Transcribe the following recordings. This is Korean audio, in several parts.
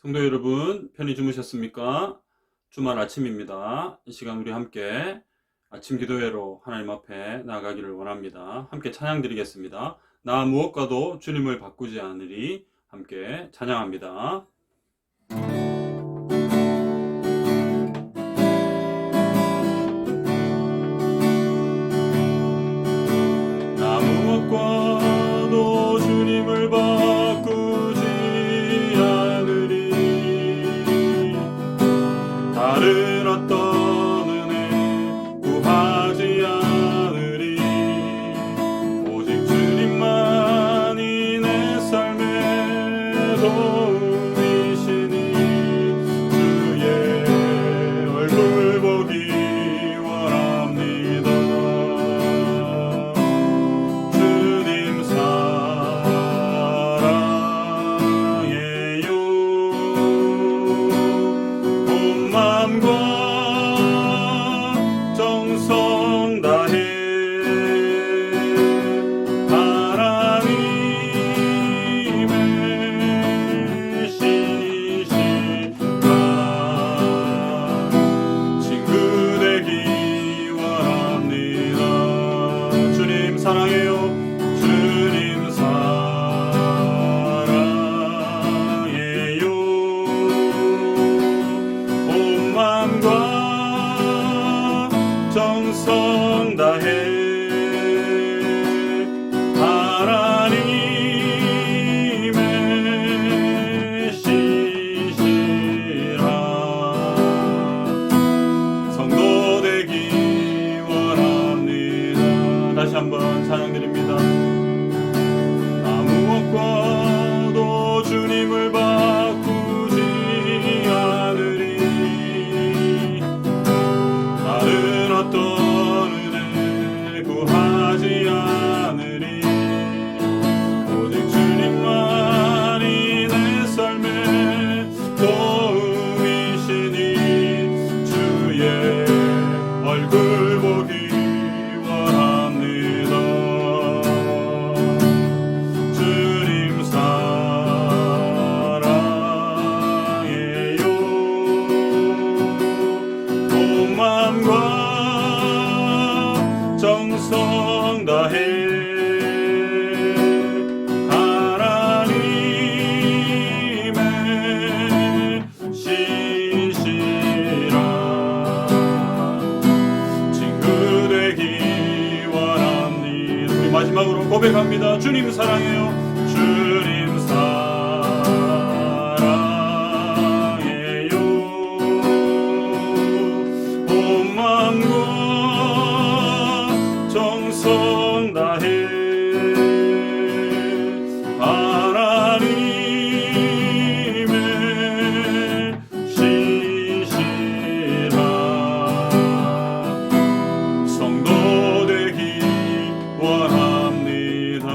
성도 여러분, 편히 주무셨습니까? 주말 아침입니다. 이 시간 우리 함께 아침 기도회로 하나님 앞에 나아가기를 원합니다. 함께 찬양 드리겠습니다. 나 무엇과도 주님을 바꾸지 않으리. 함께 찬양합니다. 나 무엇과도 주님을 바꾸지 않으리. 다른 어떤 은혜 구하지 않으리. 오직 주님만이 내 삶의 도움이시니 주의 얼굴 보기 원합니다. 주님 사랑해요. 온 마음과 정성 다해 하나님의 신이시라. 친구 되기 원합니다. 주님 사랑해요. 주님 사랑해요. 온 마음과 정성 다해 하나님의 신이시라. 성도 되기 원합니다. 다시 한번 찬양드립니다. 나 무엇과도 주님을 바꾸지 않으리. 다른 어떤 은혜 구하지 않으리. 오직 주님만이 내 삶의 도움이시니 주의 얼굴 보기 원합니다. 주님 사랑해요. 온 마음과 정성 다해 하나님의 신이시라. 친구 되기 원합니다. 우리 마지막으로 고백합니다. 주님 사랑해요. 주님 사랑해요. 온 마음과 정성 다해 하나님의 신이시라. 성도 되기 원합니다.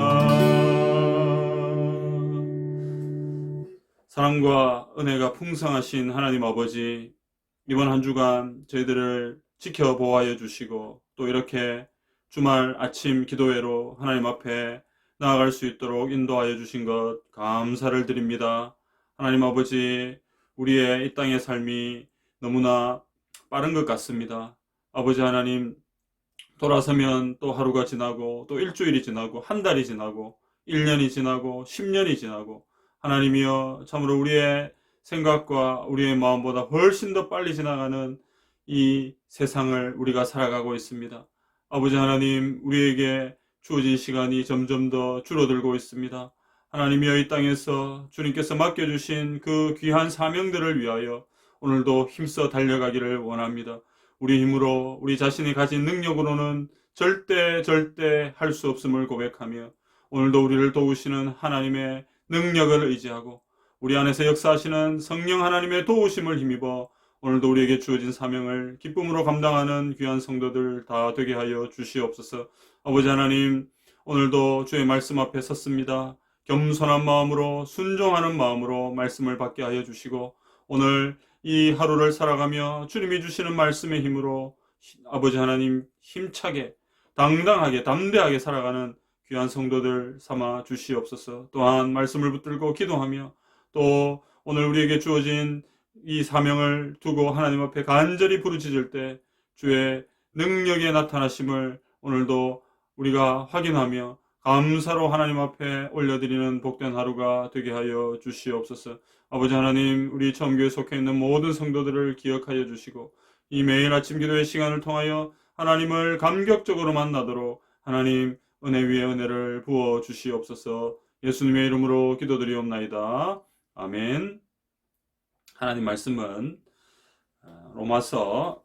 사랑과 은혜가 풍성하신 하나님 아버지, 이번 한 주간 저희들을 지켜 보호하여 주시고 또 이렇게 주말 아침 기도회로 하나님 앞에 나아갈 수 있도록 인도하여 주신 것 감사를 드립니다. 하나님 아버지, 우리의 이 땅의 삶이 너무나 빠른 것 같습니다. 아버지 하나님, 돌아서면 또 하루가 지나고 또 일주일이 지나고 한 달이 지나고 1년이 지나고 10년이 지나고 하나님이여, 참으로 우리의 생각과 우리의 마음보다 훨씬 더 빨리 지나가는 이 세상을 우리가 살아가고 있습니다. 아버지 하나님, 우리에게 주어진 시간이 점점 더 줄어들고 있습니다. 하나님이여, 이 땅에서 주님께서 맡겨주신 그 귀한 사명들을 위하여 오늘도 힘써 달려가기를 원합니다. 우리 힘으로, 우리 자신이 가진 능력으로는 절대 할 수 없음을 고백하며 오늘도 우리를 도우시는 하나님의 능력을 의지하고 우리 안에서 역사하시는 성령 하나님의 도우심을 힘입어 오늘도 우리에게 주어진 사명을 기쁨으로 감당하는 귀한 성도들 다 되게 하여 주시옵소서. 아버지 하나님, 오늘도 주의 말씀 앞에 섰습니다. 겸손한 마음으로, 순종하는 마음으로 말씀을 받게 하여 주시고 오늘 이 하루를 살아가며 주님이 주시는 말씀의 힘으로 아버지 하나님 힘차게 당당하게 담대하게 살아가는 귀한 성도들 삼아 주시옵소서. 또한 말씀을 붙들고 기도하며 또 오늘 우리에게 주어진 이 사명을 두고 하나님 앞에 간절히 부르짖을 때 주의 능력의 나타나심을 오늘도 우리가 확인하며 감사로 하나님 앞에 올려드리는 복된 하루가 되게 하여 주시옵소서. 아버지 하나님, 우리 처음교회 속해 있는 모든 성도들을 기억하여 주시고 이 매일 아침 기도의 시간을 통하여 하나님을 감격적으로 만나도록 하나님 은혜 위에 은혜를 부어 주시옵소서. 예수님의 이름으로 기도드리옵나이다. 아멘. 하나님 말씀은 로마서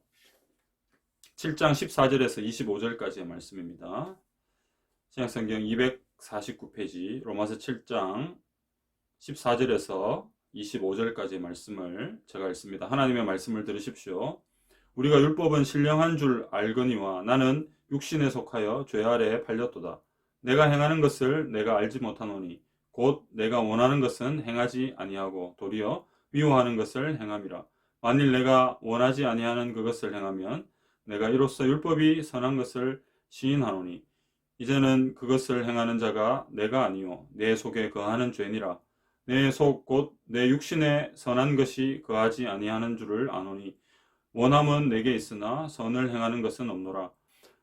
7장 14절에서 25절까지의 말씀입니다. 신약성경 249페이지 로마서 7장 14절에서 25절까지의 말씀을 제가 읽습니다. 하나님의 말씀을 들으십시오. 우리가 율법은 신령한 줄 알거니와 나는 육신에 속하여 죄 아래에 팔렸도다. 내가 행하는 것을 내가 알지 못하노니 곧 내가 원하는 것은 행하지 아니하고 도리어 미워하는 것을 행함이라. 만일 내가 원하지 아니하는 그것을 행하면 내가 이로써 율법이 선한 것을 시인하노니 이제는 그것을 행하는 자가 내가 아니요 내 속에 거하는 죄니라. 내 속 곧 내 육신에 선한 것이 거하지 아니하는 줄을 아노니 원함은 내게 있으나 선을 행하는 것은 없노라.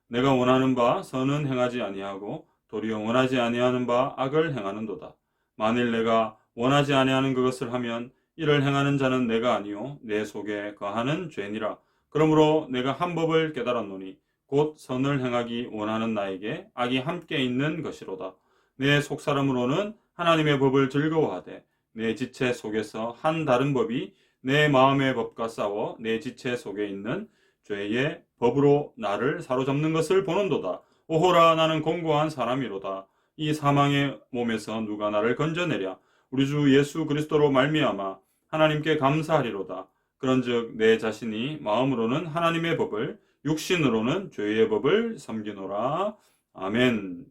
내가 원하는 바 선은 행하지 아니하고 도리어 원하지 아니하는 바 악을 행하는도다. 만일 내가 원하지 아니하는 그것을 하면 이를 행하는 자는 내가 아니요 내 속에 거하는 죄니라. 그러므로 내가 한 법을 깨달았노니 곧 선을 행하기 원하는 나에게 악이 함께 있는 것이로다. 내 속사람으로는 하나님의 법을 즐거워하되 내 지체 속에서 한 다른 법이 내 마음의 법과 싸워 내 지체 속에 있는 죄의 법으로 나를 사로잡는 것을 보는도다. 오호라, 나는 공고한 사람이로다. 이 사망의 몸에서 누가 나를 건져내랴. 우리 주 예수 그리스도로 말미암아 하나님께 감사하리로다. 그런즉 내 자신이 마음으로는 하나님의 법을 육신으로는 죄의 법을 섬기노라. 아멘.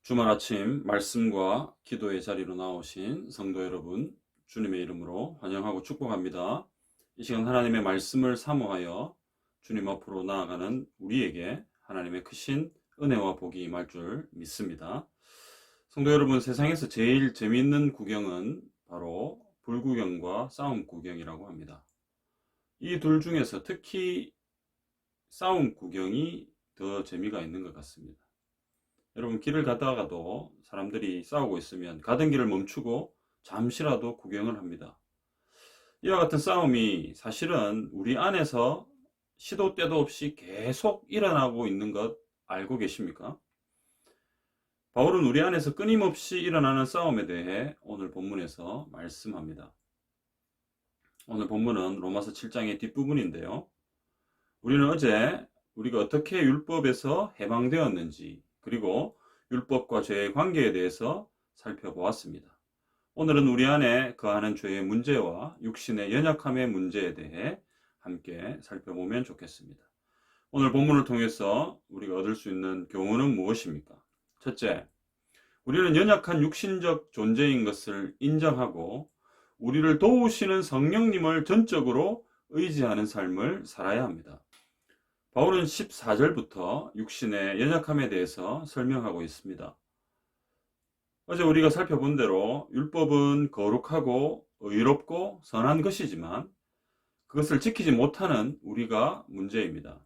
주말 아침 말씀과 기도의 자리로 나오신 성도 여러분, 주님의 이름으로 환영하고 축복합니다. 이 시간 하나님의 말씀을 사모하여 주님 앞으로 나아가는 우리에게 하나님의 크신 은혜와 복이 임할 줄 믿습니다. 성도 여러분, 세상에서 제일 재미있는 구경은 바로 불구경과 싸움 구경이라고 합니다. 이 둘 중에서 특히 싸움 구경이 더 재미가 있는 것 같습니다. 여러분, 길을 가다가도 사람들이 싸우고 있으면 가던 길을 멈추고 잠시라도 구경을 합니다. 이와 같은 싸움이 사실은 우리 안에서 시도 때도 없이 계속 일어나고 있는 것 알고 계십니까? 바울은 우리 안에서 끊임없이 일어나는 싸움에 대해 오늘 본문에서 말씀합니다. 오늘 본문은 로마서 7장의 뒷부분인데요. 우리는 어제 우리가 어떻게 율법에서 해방되었는지 그리고 율법과 죄의 관계에 대해서 살펴보았습니다. 오늘은 우리 안에 거하는 죄의 문제와 육신의 연약함의 문제에 대해 함께 살펴보면 좋겠습니다. 오늘 본문을 통해서 우리가 얻을 수 있는 교훈은 무엇입니까? 첫째, 우리는 연약한 육신적 존재인 것을 인정하고 우리를 도우시는 성령님을 전적으로 의지하는 삶을 살아야 합니다. 바울은 14절부터 육신의 연약함에 대해서 설명하고 있습니다. 어제 우리가 살펴본 대로 율법은 거룩하고 의롭고 선한 것이지만 그것을 지키지 못하는 우리가 문제입니다.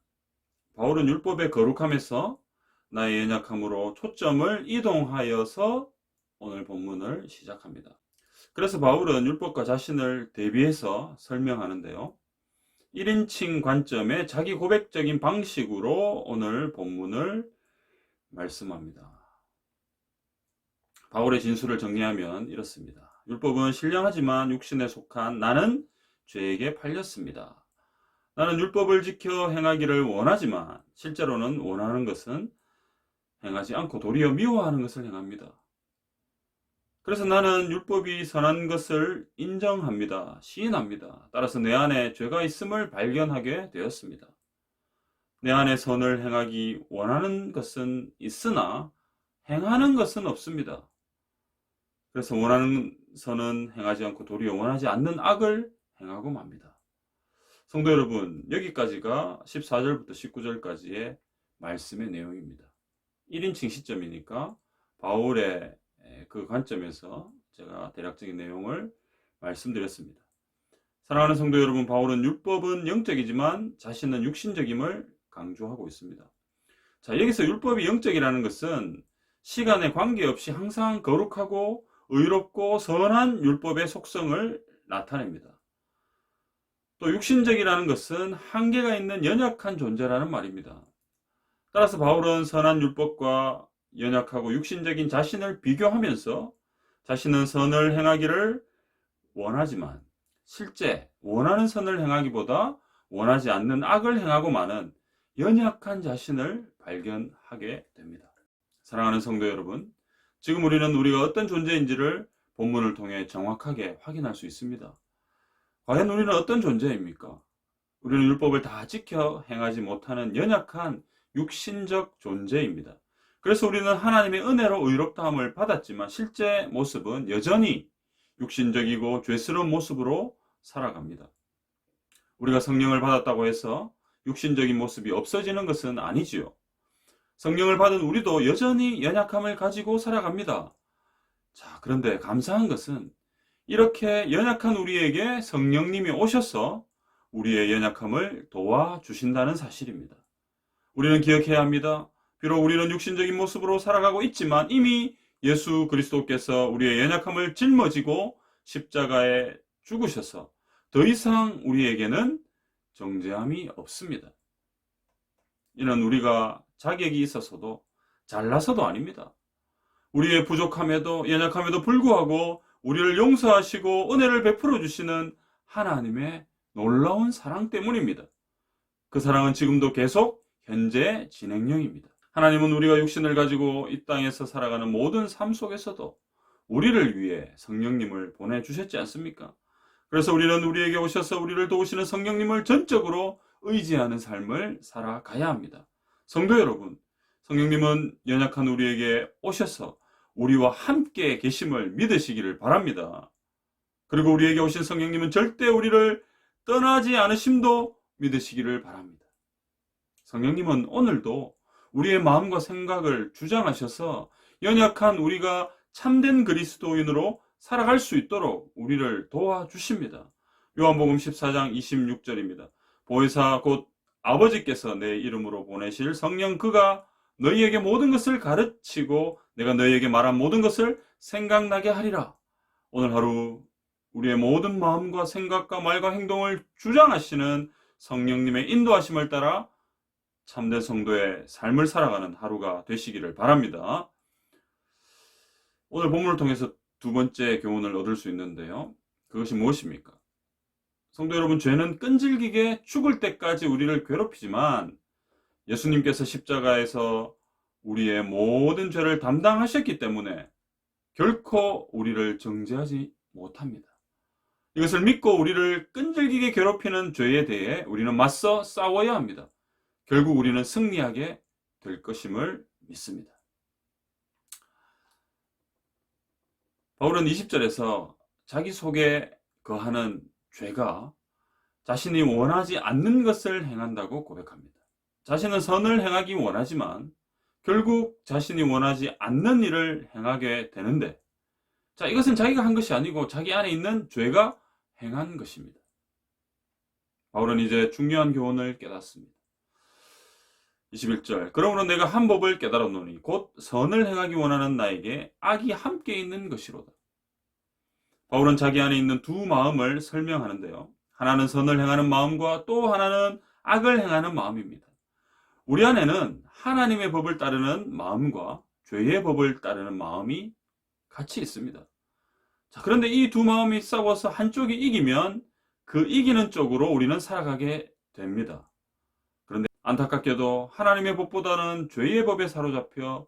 바울은 율법의 거룩함에서 나의 연약함으로 초점을 이동하여서 오늘 본문을 시작합니다. 그래서 바울은 율법과 자신을 대비해서 설명하는데요. 1인칭 관점의 자기 고백적인 방식으로 오늘 본문을 말씀합니다. 바울의 진술을 정리하면 이렇습니다. 율법은 신령하지만 육신에 속한 나는 죄에게 팔렸습니다. 나는 율법을 지켜 행하기를 원하지만 실제로는 원하는 것은 행하지 않고 도리어 미워하는 것을 행합니다. 그래서 나는 율법이 선한 것을 인정합니다. 시인합니다. 따라서 내 안에 죄가 있음을 발견하게 되었습니다. 내 안에 선을 행하기 원하는 것은 있으나 행하는 것은 없습니다. 그래서 원하는 선은 행하지 않고 도리어 원하지 않는 악을 행하고 맙니다. 성도 여러분, 여기까지가 14절부터 19절까지의 말씀의 내용입니다. 1인칭 시점이니까 바울의 그 관점에서 제가 대략적인 내용을 말씀드렸습니다. 사랑하는 성도 여러분, 바울은 율법은 영적이지만 자신은 육신적임을 강조하고 있습니다. 자, 여기서 율법이 영적이라는 것은 시간에 관계없이 항상 거룩하고 의롭고 선한 율법의 속성을 나타냅니다. 또 육신적이라는 것은 한계가 있는 연약한 존재라는 말입니다. 따라서 바울은 선한 율법과 연약하고 육신적인 자신을 비교하면서 자신은 선을 행하기를 원하지만 실제 원하는 선을 행하기보다 원하지 않는 악을 행하고 마는 연약한 자신을 발견하게 됩니다. 사랑하는 성도 여러분, 지금 우리는 우리가 어떤 존재인지를 본문을 통해 정확하게 확인할 수 있습니다. 과연 우리는 어떤 존재입니까? 우리는 율법을 다 지켜 행하지 못하는 연약한 육신적 존재입니다. 그래서 우리는 하나님의 은혜로 의롭다함을 받았지만 실제 모습은 여전히 육신적이고 죄스러운 모습으로 살아갑니다. 우리가 성령을 받았다고 해서 육신적인 모습이 없어지는 것은 아니지요. 성령을 받은 우리도 여전히 연약함을 가지고 살아갑니다. 자, 그런데 감사한 것은 이렇게 연약한 우리에게 성령님이 오셔서 우리의 연약함을 도와주신다는 사실입니다. 우리는 기억해야 합니다. 비록 우리는 육신적인 모습으로 살아가고 있지만 이미 예수 그리스도께서 우리의 연약함을 짊어지고 십자가에 죽으셔서 더 이상 우리에게는 정죄함이 없습니다. 이는 우리가 자격이 있어서도 잘나서도 아닙니다. 우리의 부족함에도 연약함에도 불구하고 우리를 용서하시고 은혜를 베풀어 주시는 하나님의 놀라운 사랑 때문입니다. 그 사랑은 지금도 계속 현재 진행형입니다. 하나님은 우리가 육신을 가지고 이 땅에서 살아가는 모든 삶 속에서도 우리를 위해 성령님을 보내주셨지 않습니까? 그래서 우리는 우리에게 오셔서 우리를 도우시는 성령님을 전적으로 의지하는 삶을 살아가야 합니다. 성도 여러분, 성령님은 연약한 우리에게 오셔서 우리와 함께 계심을 믿으시기를 바랍니다. 그리고 우리에게 오신 성령님은 절대 우리를 떠나지 않으심도 믿으시기를 바랍니다. 성령님은 오늘도 우리의 마음과 생각을 주장하셔서 연약한 우리가 참된 그리스도인으로 살아갈 수 있도록 우리를 도와주십니다. 요한복음 14장 26절입니다. 보혜사 곧 아버지께서 내 이름으로 보내실 성령 그가 너희에게 모든 것을 가르치고 내가 너희에게 말한 모든 것을 생각나게 하리라. 오늘 하루 우리의 모든 마음과 생각과 말과 행동을 주장하시는 성령님의 인도하심을 따라 참된 성도의 삶을 살아가는 하루가 되시기를 바랍니다. 오늘 본문을 통해서 두 번째 교훈을 얻을 수 있는데요. 그것이 무엇입니까? 성도 여러분, 죄는 끈질기게 죽을 때까지 우리를 괴롭히지만 예수님께서 십자가에서 우리의 모든 죄를 담당하셨기 때문에 결코 우리를 정죄하지 못합니다. 이것을 믿고 우리를 끈질기게 괴롭히는 죄에 대해 우리는 맞서 싸워야 합니다. 결국 우리는 승리하게 될 것임을 믿습니다. 바울은 20절에서 자기 속에 거하는 죄가 자신이 원하지 않는 것을 행한다고 고백합니다. 자신은 선을 행하기 원하지만 결국 자신이 원하지 않는 일을 행하게 되는데, 자, 이것은 자기가 한 것이 아니고 자기 안에 있는 죄가 행한 것입니다. 바울은 이제 중요한 교훈을 깨닫습니다. 21절, 그러므로 내가 한 법을 깨달았노니 곧 선을 행하기 원하는 나에게 악이 함께 있는 것이로다. 바울은 자기 안에 있는 두 마음을 설명하는데요. 하나는 선을 행하는 마음과 또 하나는 악을 행하는 마음입니다. 우리 안에는 하나님의 법을 따르는 마음과 죄의 법을 따르는 마음이 같이 있습니다. 자, 그런데 이 두 마음이 싸워서 한쪽이 이기면 그 이기는 쪽으로 우리는 살아가게 됩니다. 그런데 안타깝게도 하나님의 법보다는 죄의 법에 사로잡혀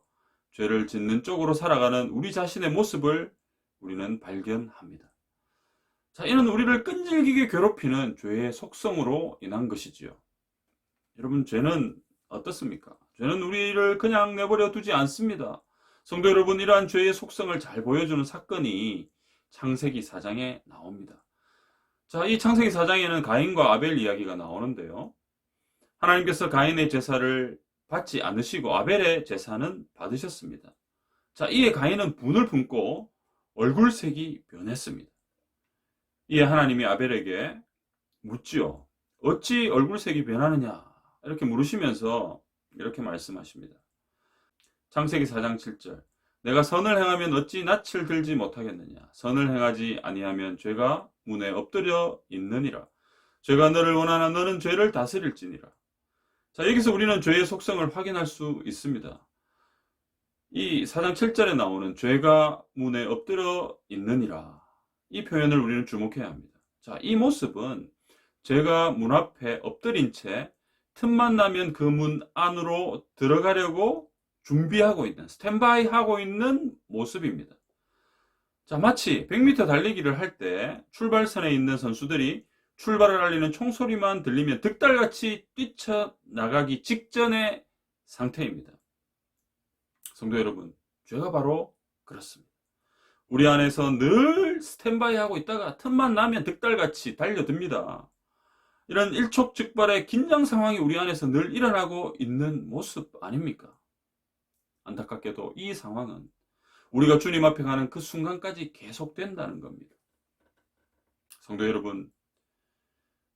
죄를 짓는 쪽으로 살아가는 우리 자신의 모습을 우리는 발견합니다. 자, 이는 우리를 끈질기게 괴롭히는 죄의 속성으로 인한 것이지요. 여러분, 죄는 어떻습니까? 죄는 우리를 그냥 내버려 두지 않습니다. 성도 여러분, 이러한 죄의 속성을 잘 보여주는 사건이 창세기 4장에 나옵니다. 자, 이 창세기 4장에는 가인과 아벨 이야기가 나오는데요. 하나님께서 가인의 제사를 받지 않으시고 아벨의 제사는 받으셨습니다. 자, 이에 가인은 분을 품고 얼굴색이 변했습니다. 이에 하나님이 아벨에게 묻지요. 어찌 얼굴색이 변하느냐? 이렇게 물으시면서 이렇게 말씀하십니다. 창세기 4장 7절. 내가 선을 행하면 어찌 낯을 들지 못하겠느냐? 선을 행하지 아니하면 죄가 문에 엎드려 있느니라. 죄가 너를 원하나 너는 죄를 다스릴지니라. 자, 여기서 우리는 죄의 속성을 확인할 수 있습니다. 이 4장 7절에 나오는 죄가 문에 엎드려 있느니라. 이 표현을 우리는 주목해야 합니다. 자, 이 모습은 죄가 문 앞에 엎드린 채 틈만 나면 그 문 안으로 들어가려고 준비하고 있는, 스탠바이 하고 있는 모습입니다. 자, 마치 100m 달리기를 할 때 출발선에 있는 선수들이 출발을 알리는 총소리만 들리면 득달같이 뛰쳐나가기 직전의 상태입니다. 성도 여러분, 죄가 바로 그렇습니다. 우리 안에서 늘 스탠바이 하고 있다가 틈만 나면 득달같이 달려듭니다. 이런 일촉즉발의 긴장 상황이 우리 안에서 늘 일어나고 있는 모습 아닙니까? 안타깝게도 이 상황은 우리가 주님 앞에 가는 그 순간까지 계속된다는 겁니다. 성도 여러분,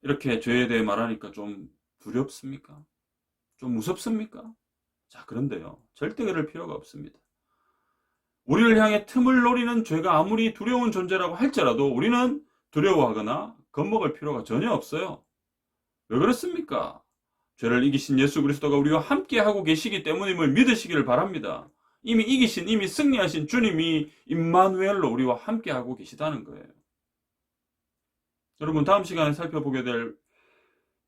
이렇게 죄에 대해 말하니까 좀 두렵습니까? 좀 무섭습니까? 자, 그런데요, 절대 그럴 필요가 없습니다. 우리를 향해 틈을 노리는 죄가 아무리 두려운 존재라고 할지라도 우리는 두려워하거나 겁먹을 필요가 전혀 없어요. 왜 그렇습니까? 죄를 이기신 예수 그리스도가 우리와 함께 하고 계시기 때문임을 믿으시기를 바랍니다. 이미 이기신, 이미 승리하신 주님이 임마누엘로 우리와 함께 하고 계시다는 거예요. 여러분, 다음 시간에 살펴보게 될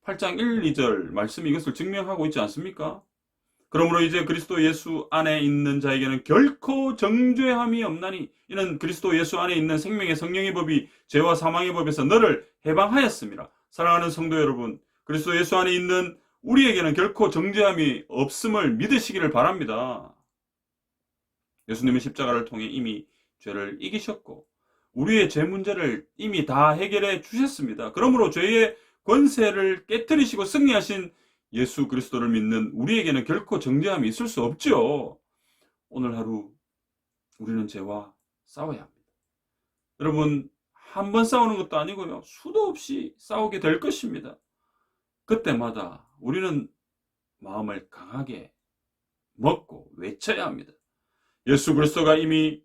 8장 1, 2절 말씀이 이것을 증명하고 있지 않습니까? 그러므로 이제 그리스도 예수 안에 있는 자에게는 결코 정죄함이 없나니 이는 그리스도 예수 안에 있는 생명의 성령의 법이 죄와 사망의 법에서 너를 해방하였습니다. 사랑하는 성도 여러분, 그리스도 예수 안에 있는 우리에게는 결코 정죄함이 없음을 믿으시기를 바랍니다. 예수님은 십자가를 통해 이미 죄를 이기셨고 우리의 죄 문제를 이미 다 해결해 주셨습니다. 그러므로 죄의 권세를 깨뜨리시고 승리하신 예수 그리스도를 믿는 우리에게는 결코 정죄함이 있을 수 없죠. 오늘 하루 우리는 죄와 싸워야 합니다. 여러분, 한 번 싸우는 것도 아니고요, 수도 없이 싸우게 될 것입니다. 그때마다 우리는 마음을 강하게 먹고 외쳐야 합니다. 예수 그리스도가 이미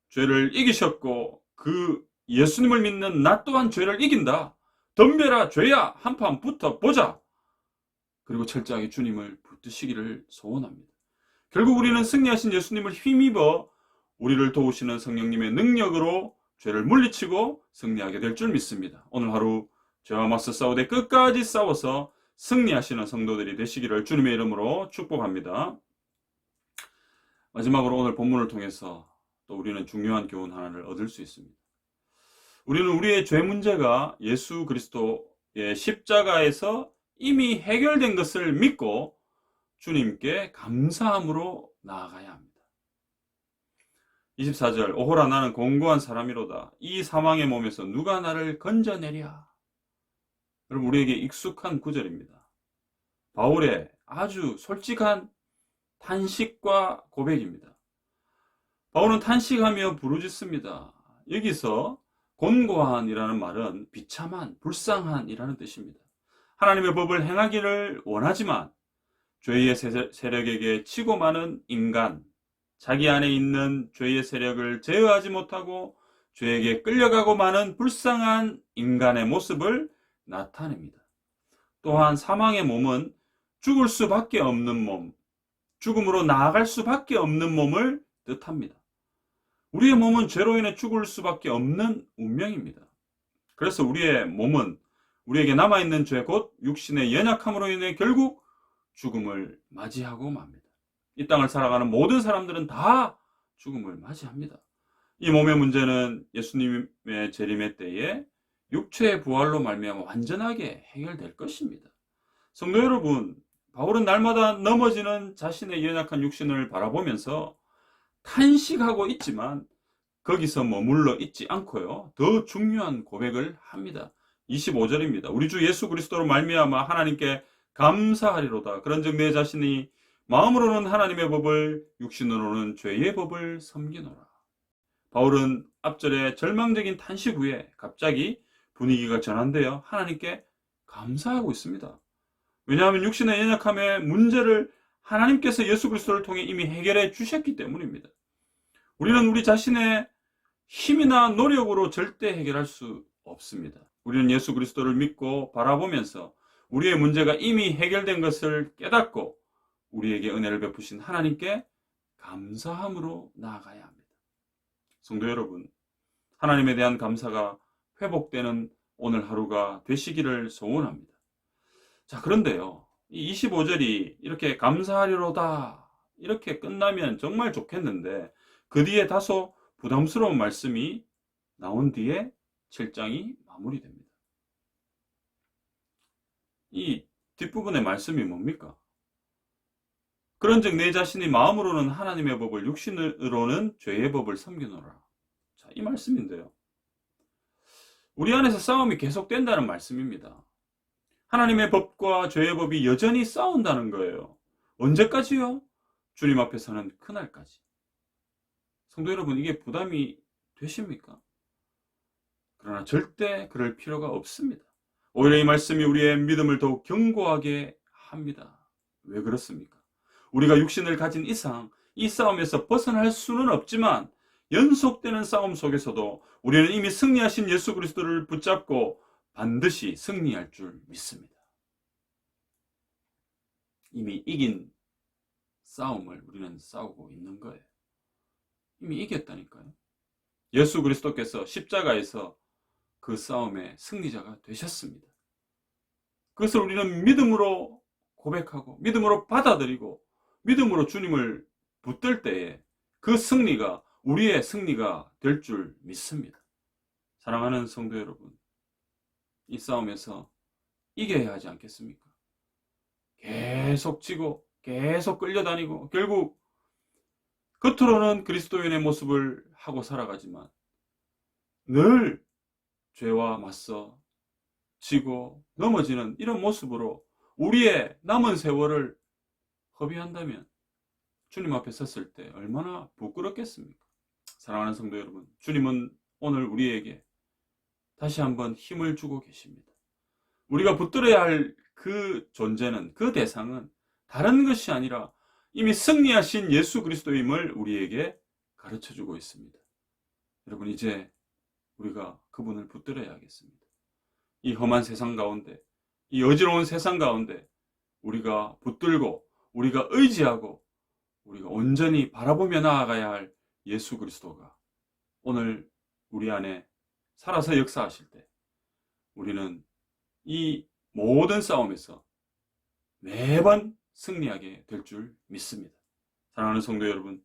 죄를 이기셨고 그 예수님을 믿는 나 또한 죄를 이긴다. 덤벼라 죄야, 한판 붙어보자. 그리고 철저하게 주님을 붙드시기를 소원합니다. 결국 우리는 승리하신 예수님을 힘입어 우리를 도우시는 성령님의 능력으로 죄를 물리치고 승리하게 될 줄 믿습니다. 오늘 하루 죄와 맞서 싸우되 끝까지 싸워서 승리하시는 성도들이 되시기를 주님의 이름으로 축복합니다. 마지막으로 오늘 본문을 통해서 또 우리는 중요한 교훈 하나를 얻을 수 있습니다. 우리는 우리의 죄 문제가 예수 그리스도의 십자가에서 이미 해결된 것을 믿고 주님께 감사함으로 나아가야 합니다. 24절, 오호라 나는 공고한 사람이로다. 이 사망의 몸에서 누가 나를 건져내랴. 여러분, 우리에게 익숙한 구절입니다. 바울의 아주 솔직한 탄식과 고백입니다. 바울은 탄식하며 부르짖습니다. 여기서 곤고한이라는 말은 비참한, 불쌍한이라는 뜻입니다. 하나님의 법을 행하기를 원하지만 죄의 세력에게 치고 마는 인간, 자기 안에 있는 죄의 세력을 제어하지 못하고 죄에게 끌려가고 마는 불쌍한 인간의 모습을 나타냅니다. 또한 사망의 몸은 죽을 수밖에 없는 몸, 죽음으로 나아갈 수밖에 없는 몸을 뜻합니다. 우리의 몸은 죄로 인해 죽을 수밖에 없는 운명입니다. 그래서 우리의 몸은 우리에게 남아있는 죄, 곧 육신의 연약함으로 인해 결국 죽음을 맞이하고 맙니다. 이 땅을 살아가는 모든 사람들은 다 죽음을 맞이합니다. 이 몸의 문제는 예수님의 재림의 때에 육체의 부활로 말미암아 완전하게 해결될 것입니다. 성도 여러분, 바울은 날마다 넘어지는 자신의 연약한 육신을 바라보면서 탄식하고 있지만 거기서 머물러 있지 않고요, 더 중요한 고백을 합니다. 25절입니다. 우리 주 예수 그리스도로 말미암아 하나님께 감사하리로다. 그런즉 내 자신이 마음으로는 하나님의 법을, 육신으로는 죄의 법을 섬기노라. 바울은 앞절에 절망적인 탄식 후에 갑자기 분위기가 전환되어 하나님께 감사하고 있습니다. 왜냐하면 육신의 연약함의 문제를 하나님께서 예수 그리스도를 통해 이미 해결해 주셨기 때문입니다. 우리는 우리 자신의 힘이나 노력으로 절대 해결할 수 없습니다. 우리는 예수 그리스도를 믿고 바라보면서 우리의 문제가 이미 해결된 것을 깨닫고 우리에게 은혜를 베푸신 하나님께 감사함으로 나아가야 합니다. 성도 여러분, 하나님에 대한 감사가 회복되는 오늘 하루가 되시기를 소원합니다. 자, 그런데요, 이 25절이 이렇게 감사하리로다 이렇게 끝나면 정말 좋겠는데 그 뒤에 다소 부담스러운 말씀이 나온 뒤에 7장이 마무리됩니다. 이 뒷부분의 말씀이 뭡니까? 그런즉 내 자신이 마음으로는 하나님의 법을 육신으로는 죄의 법을 섬기노라. 자, 이 말씀인데요. 우리 안에서 싸움이 계속된다는 말씀입니다. 하나님의 법과 죄의 법이 여전히 싸운다는 거예요. 언제까지요? 주님 앞에서는 그날까지. 성도 여러분, 이게 부담이 되십니까? 그러나 절대 그럴 필요가 없습니다. 오히려 이 말씀이 우리의 믿음을 더욱 견고하게 합니다. 왜 그렇습니까? 우리가 육신을 가진 이상 이 싸움에서 벗어날 수는 없지만 연속되는 싸움 속에서도 우리는 이미 승리하신 예수 그리스도를 붙잡고 반드시 승리할 줄 믿습니다. 이미 이긴 싸움을 우리는 싸우고 있는 거예요. 이미 이겼다니까요. 예수 그리스도께서 십자가에서 그 싸움의 승리자가 되셨습니다. 그것을 우리는 믿음으로 고백하고 믿음으로 받아들이고 믿음으로 주님을 붙들 때에 그 승리가 우리의 승리가 될 줄 믿습니다. 사랑하는 성도 여러분, 이 싸움에서 이겨야 하지 않겠습니까? 계속 지고 계속 끌려다니고 결국 겉으로는 그리스도인의 모습을 하고 살아가지만 늘 죄와 맞서 지고 넘어지는 이런 모습으로 우리의 남은 세월을 허비한다면 주님 앞에 섰을 때 얼마나 부끄럽겠습니까? 사랑하는 성도 여러분, 주님은 오늘 우리에게 다시 한번 힘을 주고 계십니다. 우리가 붙들어야 할 그 존재는, 그 대상은 다른 것이 아니라 이미 승리하신 예수 그리스도임을 우리에게 가르쳐주고 있습니다. 여러분, 이제 우리가 그분을 붙들어야 하겠습니다. 이 험한 세상 가운데, 이 어지러운 세상 가운데 우리가 붙들고 우리가 의지하고 우리가 온전히 바라보며 나아가야 할 예수 그리스도가 오늘 우리 안에 살아서 역사하실 때 우리는 이 모든 싸움에서 매번 승리하게 될 줄 믿습니다. 사랑하는 성도 여러분,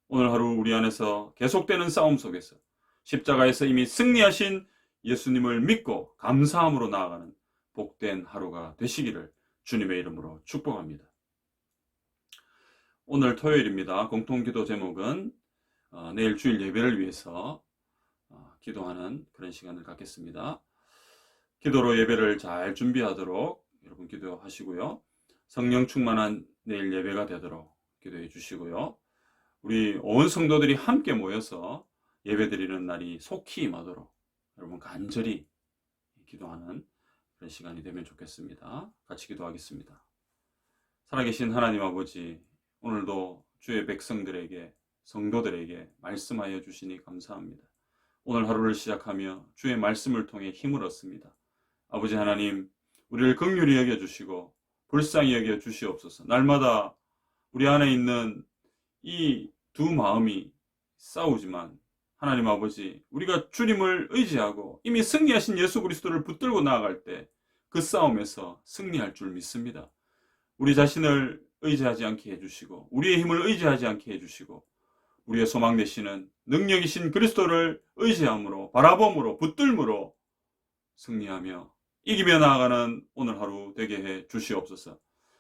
오늘 하루 우리 안에서 계속되는 싸움 속에서 십자가에서 이미 승리하신 예수님을 믿고 감사함으로 나아가는 복된 하루가 되시기를 주님의 이름으로 축복합니다. 오늘 토요일입니다. 공통기도 제목은 내일 주일 예배를 위해서 기도하는 그런 시간을 갖겠습니다. 기도로 예배를 잘 준비하도록 여러분 기도하시고요. 성령 충만한 내일 예배가 되도록 기도해 주시고요. 우리 온 성도들이 함께 모여서 예배드리는 날이 속히 임하도록 여러분 간절히 기도하는 그런 시간이 되면 좋겠습니다. 같이 기도하겠습니다. 살아계신 하나님 아버지, 오늘도 주의 백성들에게, 성도들에게 말씀하여 주시니 감사합니다. 오늘 하루를 시작하며 주의 말씀을 통해 힘을 얻습니다. 아버지 하나님, 우리를 긍휼히 여겨주시고 불쌍히 여겨주시옵소서. 날마다 우리 안에 있는 이 두 마음이 싸우지만 하나님 아버지, 우리가 주님을 의지하고 이미 승리하신 예수 그리스도를 붙들고 나아갈 때 그 싸움에서 승리할 줄 믿습니다. 우리 자신을 의지하지 않게 해주시고 우리의 힘을 의지하지 않게 해주시고 우리의 소망 되시는 능력이신 그리스도를 의지함으로 바라봄으로 붙들므로 승리하며 이기며 나아가는 오늘 하루 되게 해 주시옵소서.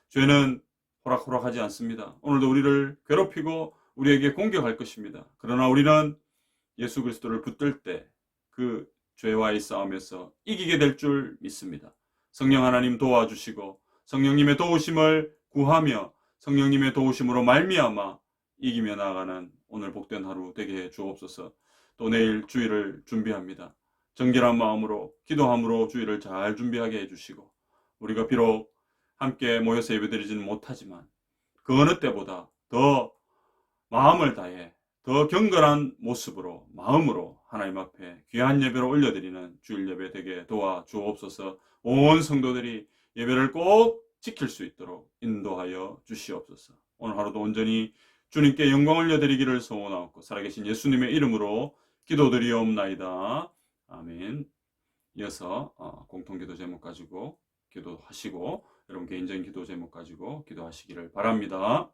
죄는 호락호락하지 않습니다. 오늘도 우리를 괴롭히고 우리에게 공격할 것입니다. 그러나 우리는 예수 그리스도를 붙들 때 그 죄와의 싸움에서 이기게 될 줄 믿습니다. 성령 하나님 도와주시고 성령님의 도우심을 구하며 성령님의 도우심으로 말미암아 이기며 나아가는 오늘 복된 하루 되게 해 주옵소서. 또 내일 주일을 준비합니다. 정결한 마음으로 기도함으로 주일을 잘 준비하게 해주시고, 우리가 비록 함께 모여서 예배드리지는 못하지만 그 어느 때보다 더 마음을 다해 더 경건한 모습으로 마음으로 하나님 앞에 귀한 예배로 올려드리는 주일 예배 되게 도와주옵소서. 온 성도들이 예배를 꼭 지킬 수 있도록 인도하여 주시옵소서. 오늘 하루도 온전히 주님께 영광 올려드리기를 소원하옵고 살아계신 예수님의 이름으로 기도드리옵나이다. 아멘. 이어서 공통기도 제목 가지고 기도하시고 여러분 개인적인 기도 제목 가지고 기도하시기를 바랍니다.